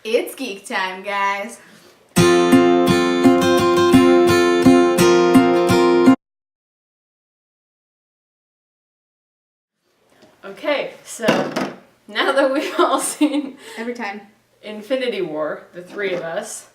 It's geek time, guys. Okay, so now that we've all seen Every time. Infinity War, the three of us,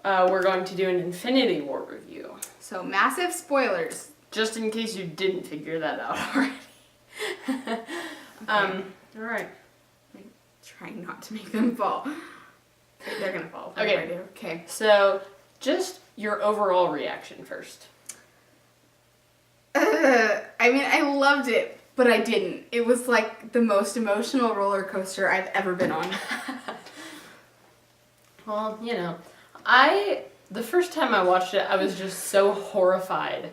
we're going to do an Infinity War review. So massive spoilers. Just in case you didn't figure that out already. Alright. Trying not to make them fall. They're gonna fall. Okay. Okay. So, just your overall reaction first. I mean, I loved it, but I didn't. It was like the most emotional roller coaster I've ever been on. Well, you know, the first time I watched it, I was just so horrified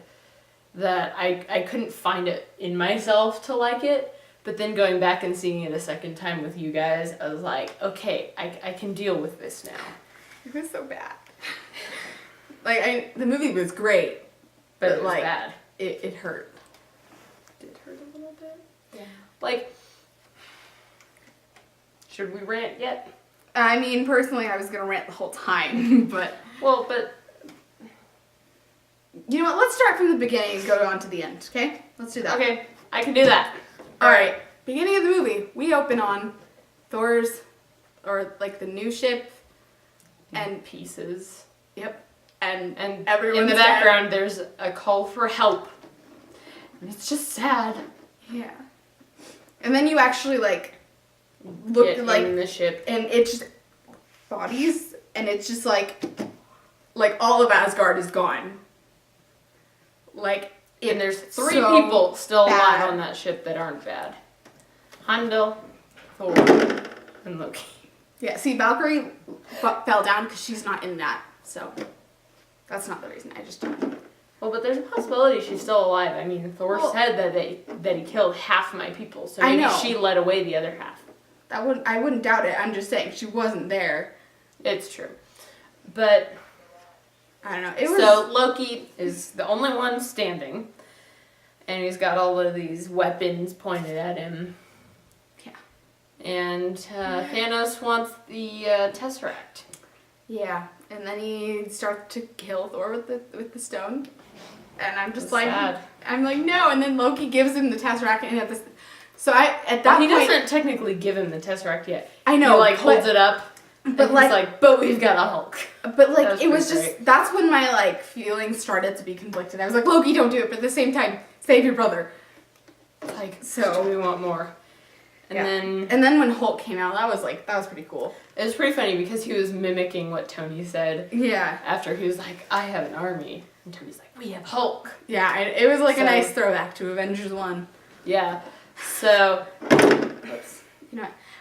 that I couldn't find it in myself to like it. But then going back and seeing it a second time with you guys, I was like, okay, I can deal with this now. It was so bad. The movie was great, but it was bad. It hurt. Did it hurt a little bit? Yeah. Like, should we rant yet? I mean, personally, I was gonna rant the whole time, but... Well, but... You know what, let's start from the beginning and go on to the end, okay? Let's do that. Okay, I can do that. Alright, beginning of the movie, we open on Thor's, or like the new ship, and pieces. Yep. And everyone in the background, there's a call for help. And it's just sad. Yeah. And then you actually look in the ship, and it's just bodies, and it's just like all of Asgard is gone. And there's three people still alive on that ship that aren't bad. Heimdall, Thor, and Loki. Yeah, see, Valkyrie fell down because she's not in that, so that's not the reason. I just don't. Well, but there's a possibility she's still alive. I mean, Thor said that he killed half my people, so maybe she led away the other half. I wouldn't doubt it. I'm just saying she wasn't there. It's true, but I don't know. So Loki is the only one standing, and he's got all of these weapons pointed at him. Yeah. And Thanos wants the Tesseract. Yeah, and then he starts to kill Thor with the stone, and I'm just sad. I'm like no, and then Loki gives him the Tesseract, and at this, so at that point, he doesn't technically give him the Tesseract yet. I know, he holds it up. But but we've got a Hulk. But it was just great. That's when my feelings started to be conflicted. I was like, Loki, don't do it, but at the same time, save your brother. So we want more. And then when Hulk came out, that was pretty cool. It was pretty funny because he was mimicking what Tony said. Yeah. After he was like, I have an army, and Tony's like, we have Hulk. Yeah, it was a nice throwback to Avengers 1. Yeah. So,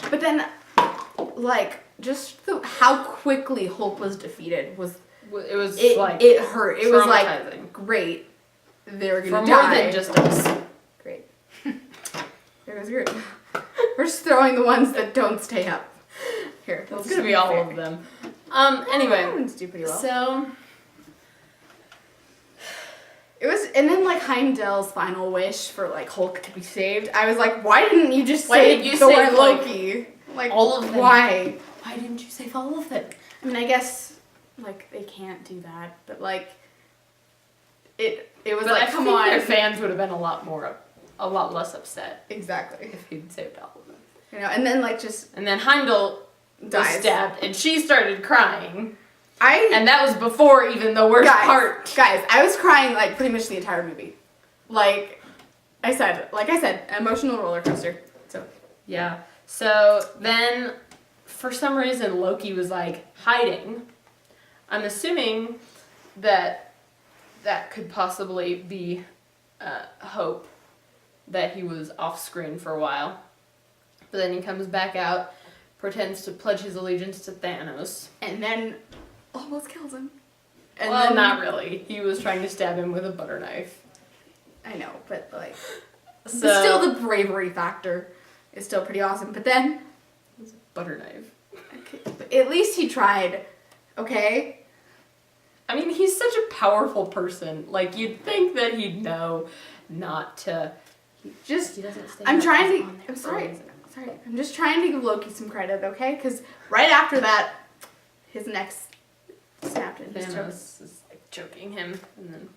but then just how quickly Hulk was defeated was it hurt. It was great. They were gonna die. For more than just us. Great. It was great. We're just throwing the ones that don't stay up. Here, it's gonna be all of them. Anyway, that one's do pretty well. So it was, and then Heimdall's final wish for Hulk to be saved. I was like, why didn't you just save Thor and Loki? All of them. Why? Why didn't you save all of them? I mean, I guess they can't do that, but it was but come on. Their fans would have been a lot less upset. Exactly. If he'd saved all of them. And then and then Heimdall was stabbed, and she started crying. And that was before even the worst part. Guys, I was crying pretty much the entire movie. Like I said, emotional roller coaster. So yeah. So then, for some reason, Loki was hiding. I'm assuming that could possibly be hope that he was off screen for a while. But then he comes back out, pretends to pledge his allegiance to Thanos. And then almost kills him. And then, not really. He was trying to stab him with a butter knife. I know, but still the bravery factor is still pretty awesome. But then it was a butter knife. Okay, but at least he tried. Okay? I mean, he's such a powerful person. You'd think that he'd know not to. He doesn't stay. I'm sorry. I'm just trying to give Loki some credit, okay? Because right after that, his neck snapped and Thanos is like choking him, and then.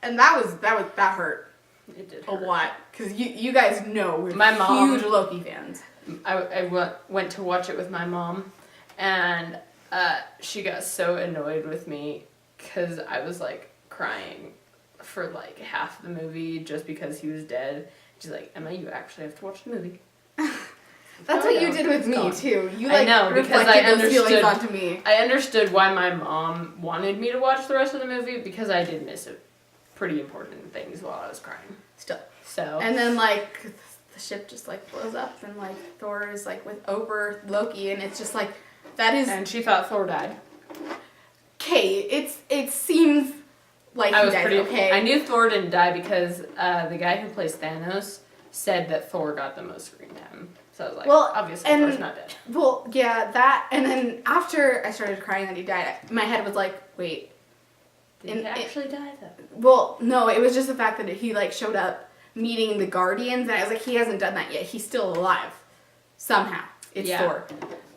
And that hurt. It did hurt. A lot. Because you guys know we're huge Loki fans. I went to watch it with my mom, and she got so annoyed with me because I was like crying for like half the movie just because he was dead. She's like, Emma, you actually have to watch the movie. That's what you did with me too. You I know, because I understood. Onto me. I understood why my mom wanted me to watch the rest of the movie because I did miss pretty important things while I was crying. Still. So. And then like the ship just like blows up and like Thor is like over Loki and it's just like that is. And she thought Thor died. Okay, it seems like he died. Okay. I knew Thor didn't die because the guy who plays Thanos said that Thor got the most screen time. So I was like, well, obviously Thor's not dead. Well, yeah, that, and then after I started crying that he died, my head was like, wait. Did he actually die though? Well, no, it was just the fact that he like showed up meeting the Guardians, and I was like, he hasn't done that yet. He's still alive. Somehow. It's Thor.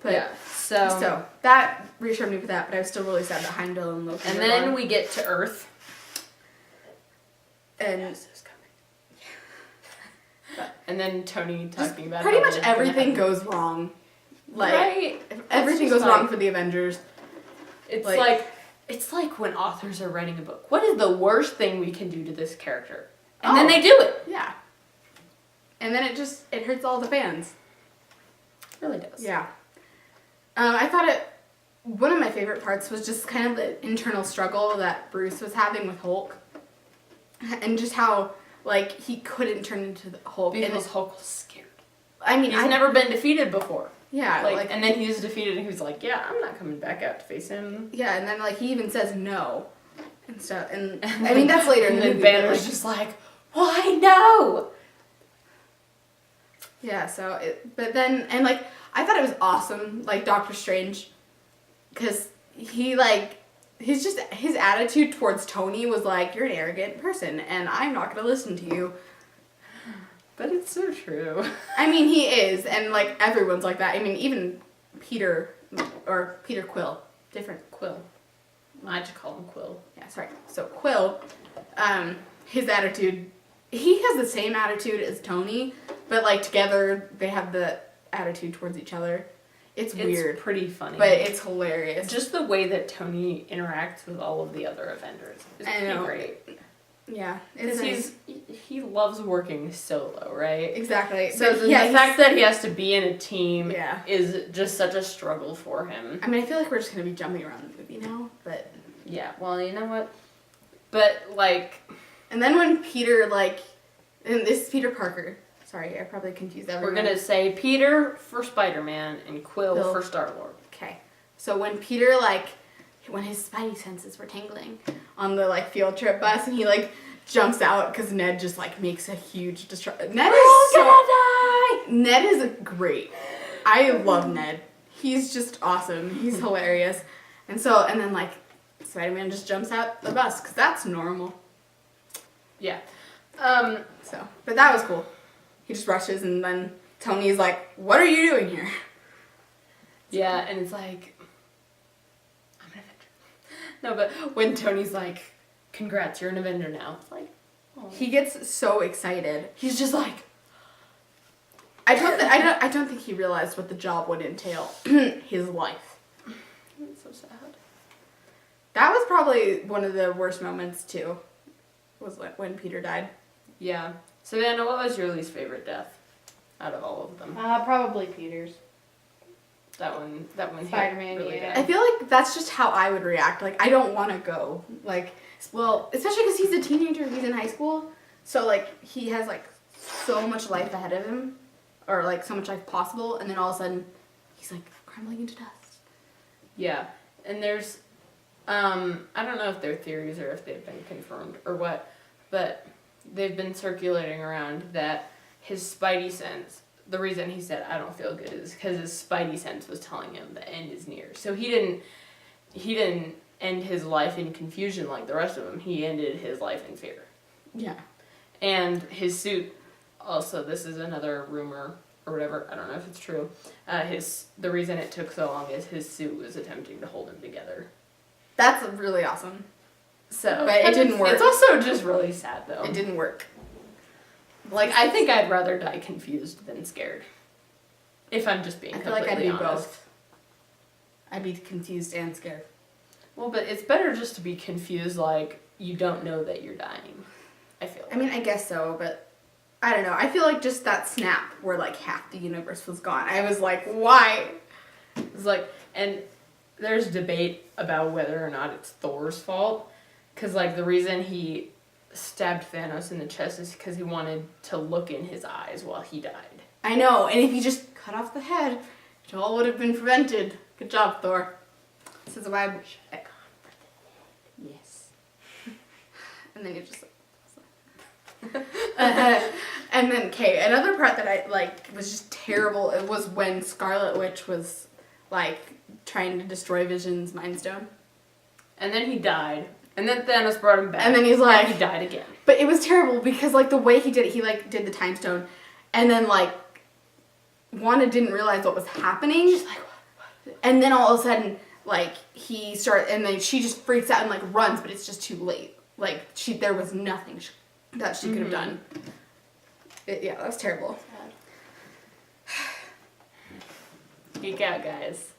But, yeah. So that reassured me with that, but I was still really sad that Heimdall and Loki and then we get to Earth. And and then Tony talking about pretty much everything goes wrong. Like right? Everything goes wrong for the Avengers. It's like when authors are writing a book. What is the worst thing we can do to this character? And then they do it. Yeah. And then it hurts all the fans. It really does. Yeah. I thought one of my favorite parts was just kind of the internal struggle that Bruce was having with Hulk. And just how like he couldn't turn into the Hulk because Hulk was scared. I mean, he's never been defeated before. Yeah, and then he was defeated, and he was like, "Yeah, I'm not coming back out to face him." Yeah, and then like he even says no, and stuff. And I mean that's later in the movie. And then Banner's just like, "Why no?" Yeah. But then like I thought it was awesome, like Doctor Strange, because he like. His attitude towards Tony was like, you're an arrogant person, and I'm not going to listen to you. But it's so true. I mean, he is, and like everyone's like that. I mean, even Peter Quill, different Quill. I just call him Quill. Yeah, sorry. So Quill, his attitude, he has the same attitude as Tony, but like together they have the attitude towards each other. It's weird. It's pretty funny. But it's hilarious. Just the way that Tony interacts with all of the other Avengers is pretty great. Yeah. Because he loves working solo, right? Exactly. So the fact that he has to be in a team is just such a struggle for him. I mean, I feel like we're just going to be jumping around the movie now, but... Yeah, well, you know what? But, like... And then when Peter, like... And this is Peter Parker. Sorry, I probably confused everyone. We're going to say Peter for Spider-Man and Quill for Star-Lord. Okay. So when Peter, like... When his spidey senses were tingling on the, like, field trip bus, and he, like, jumps out because Ned just, like, makes a huge destruction. Ned is great. I love Ned. He's just awesome. He's hilarious. And then, like, Spider-Man just jumps out the bus because that's normal. Yeah. But that was cool. He just rushes, and then Tony's like, what are you doing here? Yeah, and it's like... No, but when Tony's like, congrats, you're an Avenger now. It's like, oh. He gets so excited. He's just like, I don't think he realized what the job would entail. His life. That's so sad. That was probably one of the worst moments too. Was like when Peter died. Yeah. Savannah, what was your least favorite death out of all of them? Probably Peter's. That one Spider-Man, really yeah. I feel like that's just how I would react. Like, I don't want to go. Like, well, especially because he's a teenager. He's in high school. So, like, he has, like, so much life ahead of him. Or, like, so much life possible. And then all of a sudden, he's, like, crumbling into dust. Yeah. And there's, I don't know if they're theories or if they've been confirmed or what, but they've been circulating around that his spidey sense, the reason he said, I don't feel good, is because his spidey sense was telling him the end is near. So he didn't end his life in confusion like the rest of them. He ended his life in fear. Yeah. And his suit, also, this is another rumor or whatever, I don't know if it's true, the reason it took so long is his suit was attempting to hold him together. That's really awesome. So, but it didn't work. It's also just really sad, though. It didn't work. Like, I think I'd rather die confused than scared. If I'm just being completely honest. I feel like I'd do both. I'd be confused and scared. Well, but it's better just to be confused, like, you don't know that you're dying. I feel like. I mean, I guess so, but I don't know. I feel like just that snap where, like, half the universe was gone. I was like, why? It's like, and there's debate about whether or not it's Thor's fault. Because, like, the reason he stabbed Thanos in the chest is because he wanted to look in his eyes while he died. I know, and if he just cut off the head, it all would have been prevented. Good job, Thor. This is why I wish I had gone for the head. Yes. And then you just and then, okay, another part that I, like, was just terrible, it was when Scarlet Witch was, like, trying to destroy Vision's Mind Stone. And then he died. And then Thanos brought him back. And then he's like... And he died again. But it was terrible because, like, the way he did it, he, like, did the Time Stone. And then, like, Wanda didn't realize what was happening. She's like, what? And then all of a sudden, like, and then she just freaks out and, like, runs, but it's just too late. Like, there was nothing that she could have done. Yeah, that was terrible. Geek out, guys.